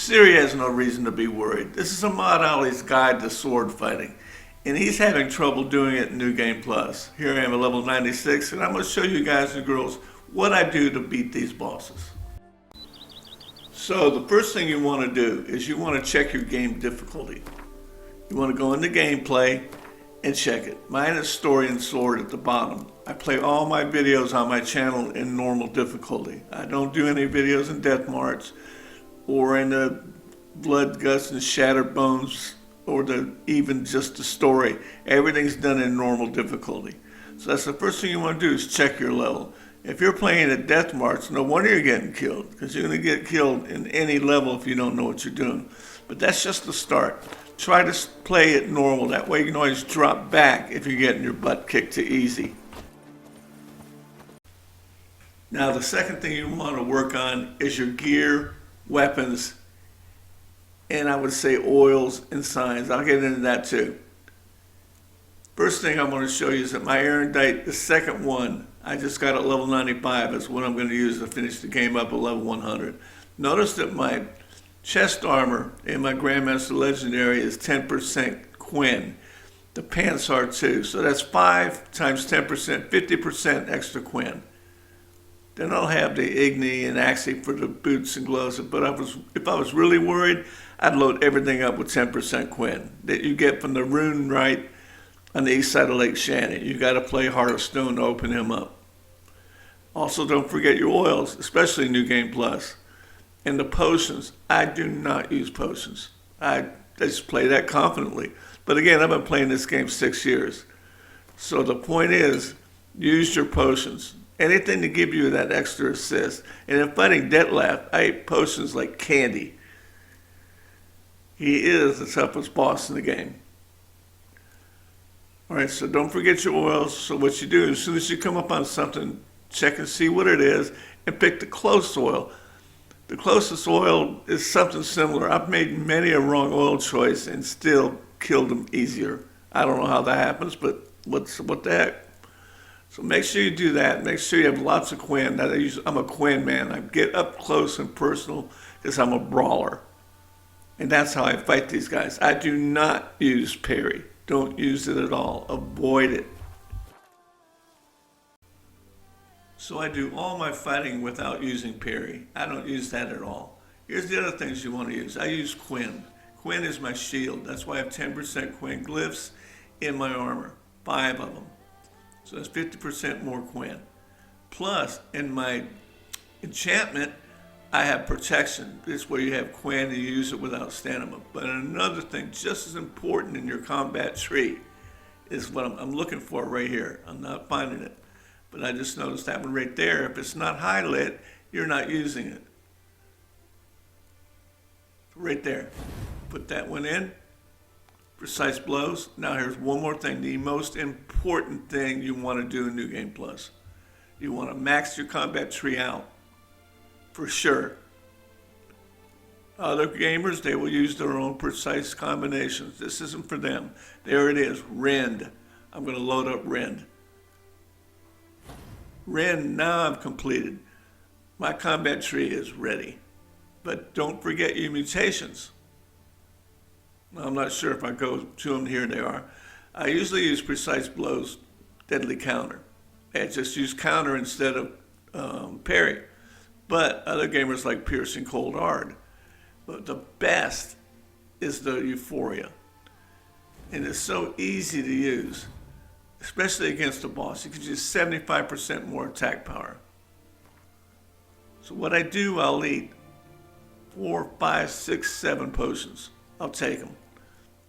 Siri has no reason to be worried. This is Ahmad Ali's guide to sword fighting, and he's having trouble doing it in New Game Plus. Here I am at level 96, and I'm going to show you guys and girls what I do to beat these bosses. So the first thing you want to do is you want to check your game difficulty. You want to go into gameplay and check it. Mine is story and sword at the bottom. I play all my videos on my channel in normal difficulty. I don't do any videos in Death March or in the blood, guts, and shattered bones, or even just the story. Everything's done in normal difficulty. So that's the first thing you want to do is check your level. If you're playing at Death March, no wonder you're getting killed, because you're going to get killed in any level if you don't know what you're doing. But that's just the start. Try to play it normal. That way you can always drop back if you're getting your butt kicked to easy. Now the second thing you want to work on is your gear, weapons, and I would say oils and signs. I'll get into that too. First thing I'm going to show you is that my Erendite, the second one, I just got at level 95. That's what I'm going to use to finish the game up at level 100. Notice that my chest armor in my Grandmaster Legendary is 10% Quinn. The pants are too. So that's 5 times 10%, 50% extra Quinn. Then I'll have the Igni and Axie for the boots and gloves. But if I was really worried, I'd load everything up with 10% Quinn that you get from the Rune Right on the east side of Lake Shannon. You got to play Heart of Stone to open him up. Also, don't forget your oils, especially New Game Plus. And the potions. I do not use potions. I just play that confidently. But again, I've been playing this game 6 years. So the point is, use your potions. Anything to give you that extra assist. And in fighting Detlef, I ate potions like candy. He is the toughest boss in the game. Alright, so don't forget your oils. So what you do, as soon as you come up on something, check and see what it is, and pick the close oil. The closest oil is something similar. I've made many a wrong oil choice and still killed them easier. I don't know how that happens, but what the heck? So make sure you do that. Make sure you have lots of Quinn. I'm a Quinn man. I get up close and personal because I'm a brawler. And that's how I fight these guys. I do not use parry. Don't use it at all. Avoid it. So I do all my fighting without using parry. I don't use that at all. Here's the other things you want to use. I use Quinn. Quinn is my shield. That's why I have 10% Quinn glyphs in my armor. 5 of them. So that's 50% more Quinn. Plus, in my enchantment, I have protection. This is where you have Quinn and you use it without stamina. But another thing just as important in your combat tree is what I'm looking for right here. I'm not finding it. But I just noticed that one right there. If it's not highlit, you're not using it. Right there. Put that one in. Precise blows. Now here's one more thing. The most important thing you want to do in New Game Plus. You want to max your combat tree out. For sure. Other gamers, they will use their own precise combinations. This isn't for them. There it is. Rend. I'm going to load up Rend. Rend, now I've completed. My combat tree is ready. But don't forget your mutations. I'm not sure if I go to them, here they are. I usually use precise blows, deadly counter. I just use counter instead of parry. But other gamers like piercing cold hard. But the best is the Euphoria. And it's so easy to use, especially against a boss. You can use 75% more attack power. So what I do, I'll eat 4, 5, 6, 7 potions. I'll take them.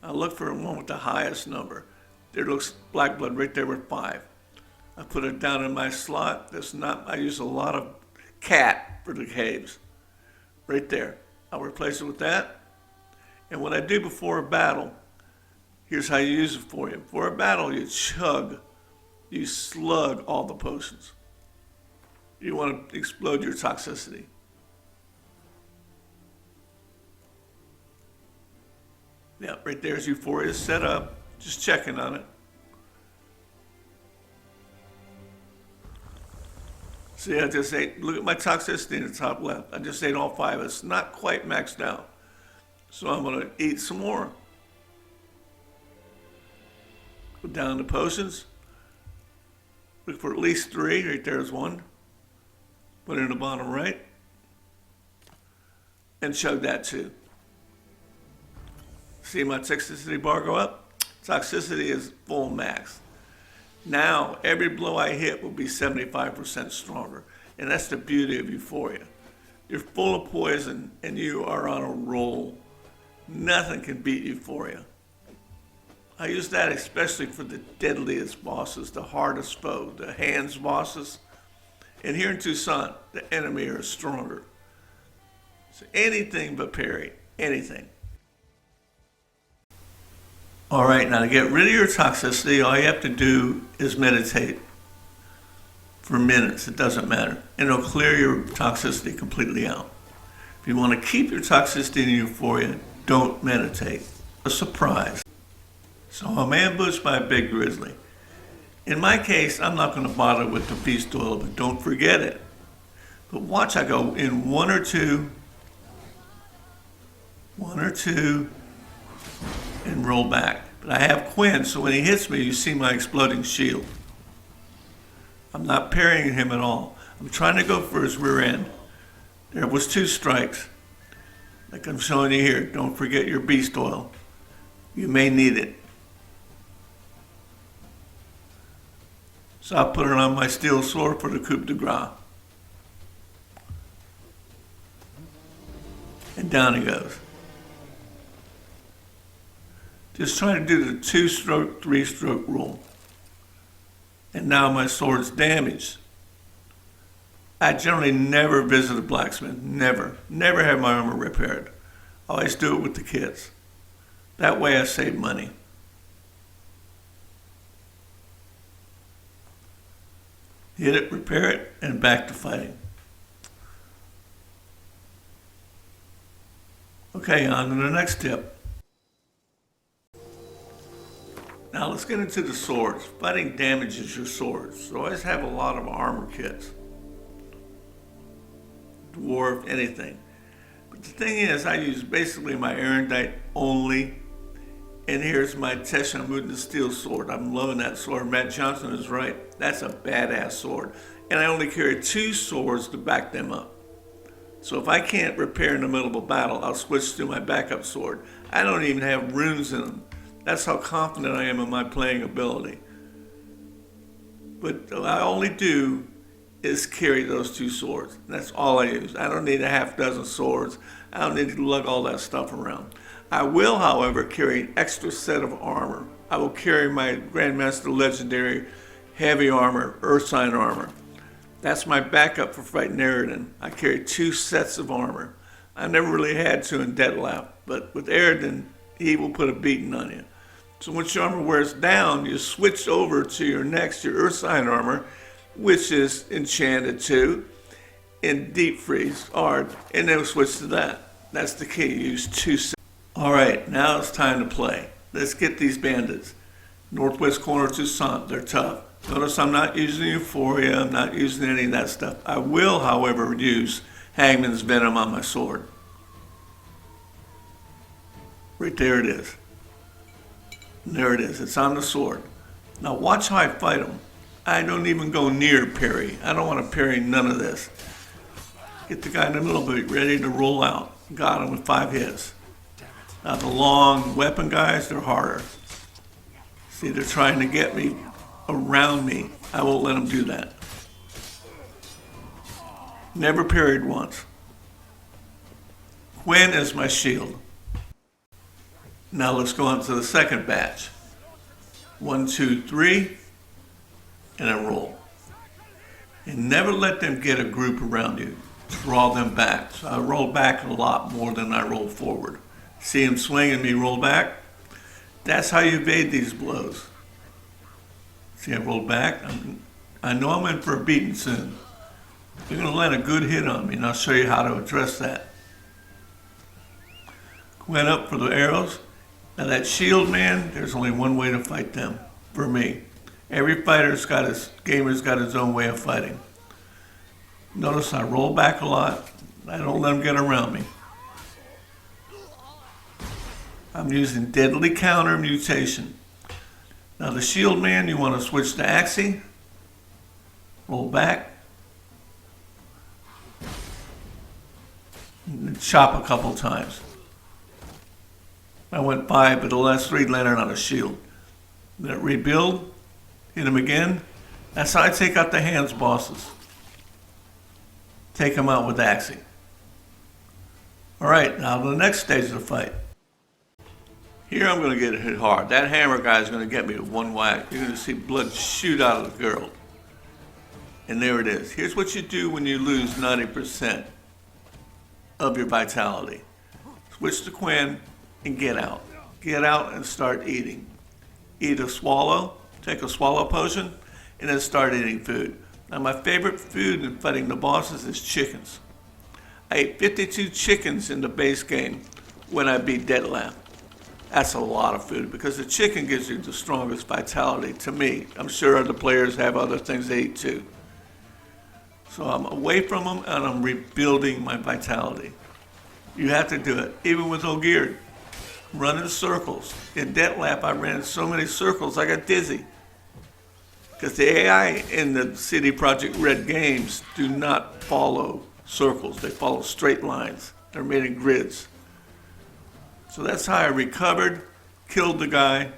I'll look for one with the highest number. There looks black blood right there with 5. I put it down in my slot. I use a lot of cat for the caves. Right there. I'll replace it with that. And what I do before a battle, here's how you use it for you. For a battle, you slug all the potions. You want to explode your toxicity. Yeah, right there's Euphoria set up. Just checking on it. See, I just ate, look at my toxicity in the top left. I just ate all 5. It's not quite maxed out. So I'm going to eat some more. Go down to potions. Look for at least 3. Right there's one. Put it in the bottom right. And chug that too. See my toxicity bar go up? Toxicity is full max. Now, every blow I hit will be 75% stronger. And that's the beauty of Euphoria. You're full of poison and you are on a roll. Nothing can beat Euphoria. I use that especially for the deadliest bosses, the hardest foe, the hands bosses. And here in Tucson, the enemy are stronger. So anything but parry, anything. All right, now to get rid of your toxicity, all you have to do is meditate for minutes. It doesn't matter. And it'll clear your toxicity completely out. If you want to keep your toxicity in Euphoria, don't meditate. A surprise. So I'm ambushed by a big grizzly. In my case, I'm not going to bother with the beast oil, but don't forget it. But watch, I go in one or two, and roll back. But I have Quinn, so when he hits me, you see my exploding shield. I'm not parrying him at all. I'm trying to go for his rear end. There was 2 strikes. Like I'm showing you here, don't forget your beast oil. You may need it. So I'll put it on my steel sword for the coup de grace. And down he goes. Just trying to do the 2-stroke, 3-stroke rule. And now my sword's damaged. I generally never visit a blacksmith. Never. Never have my armor repaired. I always do it with the kids. That way I save money. Hit it, repair it, and back to fighting. Okay, on to the next tip. Now let's get into the swords. Fighting damages your swords, so always have a lot of armor kits. Dwarf, anything. But the thing is, I use basically my erudite only. And here's my Teshamudin steel sword. I'm loving that sword. Matt Johnson is right. That's a badass sword. And I only carry 2 swords to back them up. So if I can't repair in the middle of a battle, I'll switch to my backup sword. I don't even have runes in them. That's how confident I am in my playing ability. But all I only do is carry those 2 swords. That's all I use. I don't need a half dozen swords. I don't need to lug all that stuff around. I will, however, carry an extra set of armor. I will carry my Grandmaster Legendary heavy armor, Earth Sign armor. That's my backup for fighting Eridan. I carry 2 sets of armor. I never really had to in Deadlap, but with Eridan, he will put a beating on you. So once your armor wears down, you switch over to your Earth Sign armor, which is enchanted too, in Deep Freeze, hard, and then switch to that. That's the key, use 2 sets. All right, now it's time to play. Let's get these bandits. Northwest corner Tucson, they're tough. Notice I'm not using Euphoria, I'm not using any of that stuff. I will, however, use Hangman's Venom on my sword. Right there it is. And there it is, it's on the sword. Now watch how I fight them. I don't even go near parry. I don't want to parry none of this. Get the guy in the middle, but ready to roll out. Got him with 5 hits. Now the long weapon guys, they're harder. See, they're trying to get me around me. I won't let them do that. Never parried once. Quinn is my shield. Now let's go on to the second batch. 1, 2, 3, and a roll. And never let them get a group around you. Draw them back. So I roll back a lot more than I roll forward. See him swing and me roll back? That's how you evade these blows. See, I roll back. I know I'm in for a beating soon. They're going to land a good hit on me, and I'll show you how to address that. Went up for the arrows. Now that shield man, there's only one way to fight them, for me. Every gamer's got his own way of fighting. Notice I roll back a lot. I don't let them get around me. I'm using Deadly Counter Mutation. Now the shield man, you want to switch to Axie, roll back, and chop a couple times. I went 5, but the last 3 landed on a shield. Then rebuild, hit him again. That's how I take out the hands bosses. Take them out with Axie. Alright, now the next stage of the fight. Here I'm going to get hit hard. That hammer guy is going to get me with one whack. You're going to see blood shoot out of the girl. And there it is. Here's what you do when you lose 90% of your vitality. Switch to Quinn and get out. Get out and start eating. Eat a swallow, take a swallow potion, and then start eating food. Now my favorite food in fighting the bosses is chickens. I ate 52 chickens in the base game when I beat Deadlamp. That's a lot of food because the chicken gives you the strongest vitality to me. I'm sure other players have other things they eat too. So I'm away from them and I'm rebuilding my vitality. You have to do it, even with O'Geared. Run in circles. In Deadlamp, I ran so many circles I got dizzy. Because the AI in the CD Projekt Red games do not follow circles. They follow straight lines. They're made in grids. So that's how I recovered, killed the guy,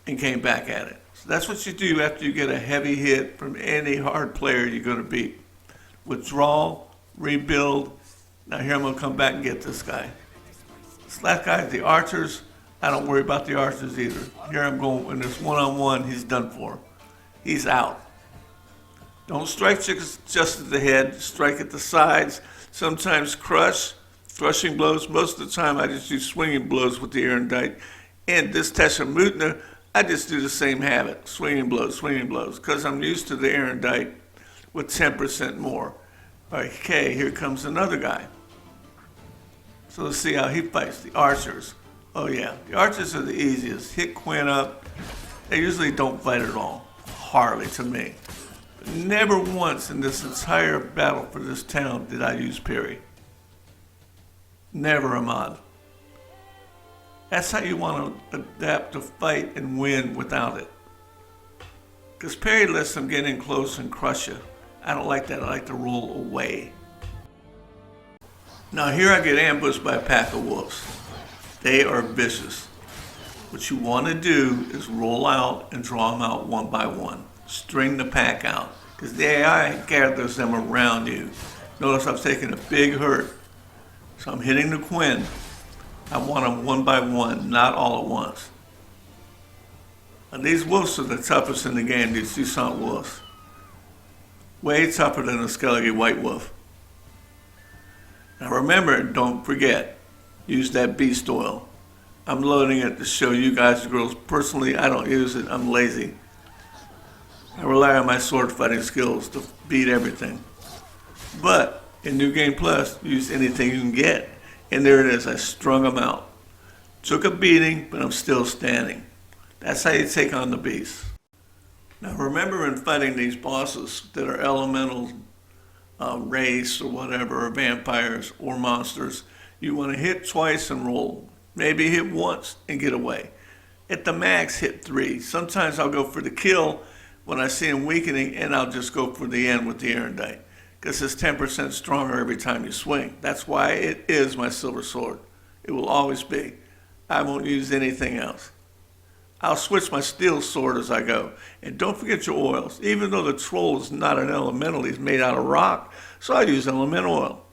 and came back at it. So that's what you do after you get a heavy hit from any hard player you're going to beat. Withdraw, rebuild. Now here I'm going to come back and get this guy. This last guy, the archers, I don't worry about the archers either. Here I'm going, when there's one-on-one, he's done for. He's out. Don't strike just at the head, strike at the sides. Sometimes crushing blows. Most of the time I just do swinging blows with the Erendite. And this Teshamutna, I just do the same habit, swinging blows, because I'm used to the Erendite with 10% more. Okay, here comes another guy. So let's see how he fights, the archers. Oh yeah, the archers are the easiest. Hit Quinn up. They usually don't fight at all, hardly to me. But never once in this entire battle for this town did I use parry. Never, Ahmad. That's how you want to adapt to fight and win without it. Because parry lets them get in close and crush you. I don't like that. I like to roll away. Now here I get ambushed by a pack of wolves. They are vicious. What you want to do is roll out and draw them out one by one. String the pack out. Because the AI gathers them around you. Notice I've taken a big hurt. So I'm hitting the Quinn. I want them one by one, not all at once. And these wolves are the toughest in the game, these Toussaint wolves. Way tougher than a Skellige white wolf. Now remember, don't forget, use that beast oil. I'm loading it to show you guys and girls. Personally, I don't use it, I'm lazy. I rely on my sword fighting skills to beat everything. But in New Game Plus, use anything you can get. And there it is, I strung them out. Took a beating, but I'm still standing. That's how you take on the beast. Now remember, in fighting these bosses that are elemental race or whatever, or vampires or monsters, you want to hit twice and roll. Maybe hit once and get away. At the max, hit 3. Sometimes I'll go for the kill when I see him weakening, and I'll just go for the end with the Erendite. Because it's 10% stronger every time you swing. That's why it is my silver sword. It will always be. I won't use anything else. I'll switch my steel sword as I go. And don't forget your oils. Even though the troll is not an elemental, he's made out of rock, so I use elemental oil.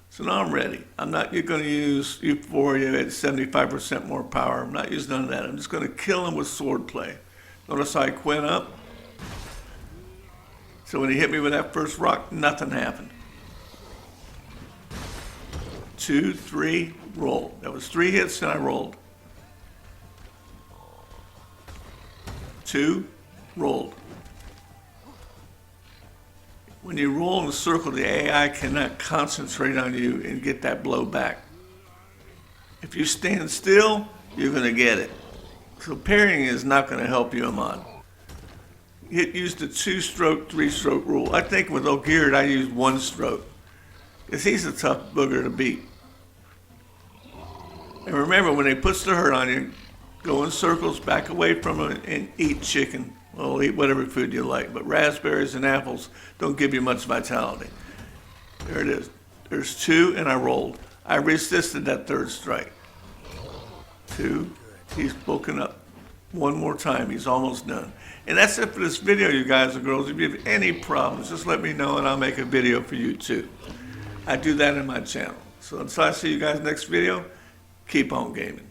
So now I'm ready. I'm not going to use Euphoria at 75% more power. I'm not using none of that. I'm just going to kill him with sword play. Notice how I Quinn up. So when he hit me with that first rock, nothing happened. 2, 3, roll. That was 3 hits and I rolled. 2, rolled. When you roll in a circle, the AI cannot concentrate on you and get that blow back. If you stand still, you're going to get it. So parrying is not going to help you, Ahmad. Use the 2-stroke, 3-stroke rule. I think with O'Geared, I used 1 stroke. Because he's a tough booger to beat. And remember, when he puts the hurt on you, go in circles, back away from him, and eat chicken. Well, eat whatever food you like, but raspberries and apples don't give you much vitality. There it is. There's 2, and I rolled. I resisted that third strike. 2, he's woken up. 1 more time, he's almost done. And that's it for this video, you guys and girls. If you have any problems, just let me know and I'll make a video for you too. I do that in my channel. So until I see you guys next video, keep on gaming.